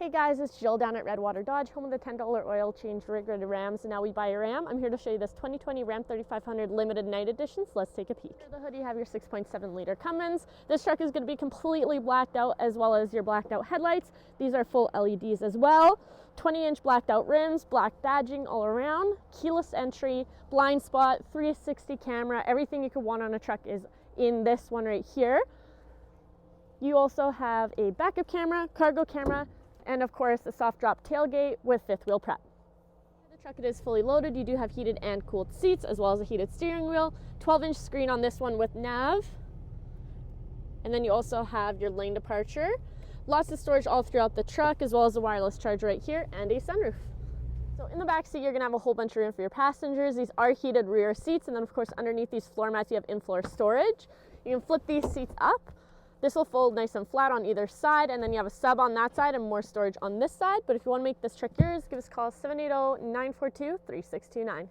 Hey guys, it's Jill down at Redwater Dodge, home of the $10 oil change regulated Rams, and now we buy a Ram. I'm here to show you this 2020 Ram 3500 Limited Night Edition, so let's take a peek. Under the hood you have your 6.7 liter Cummins. This truck is going to be completely blacked out, as well as your blacked out headlights. These are full LEDs as well. 20-inch blacked out rims, black badging all around, keyless entry, blind spot, 360 camera. Everything you could want on a truck is in this one right here. You also have a backup camera, cargo camera, and of course a soft drop tailgate with fifth wheel prep. The truck is fully loaded. You do have heated and cooled seats, as well as a heated steering wheel, 12-inch screen on this one with nav, and then you also have your lane departure. Lots of storage all throughout the truck, as well as a wireless charger right here and a sunroof. So in the back seat, you're gonna have a whole bunch of room for your passengers. These are heated rear seats, and then of course underneath these floor mats you have in-floor storage. You can flip these seats up. This will fold nice and flat on either side, and then you have a sub on that side and more storage on this side. But if you want to make this truck yours, give us a call 780-942-3629.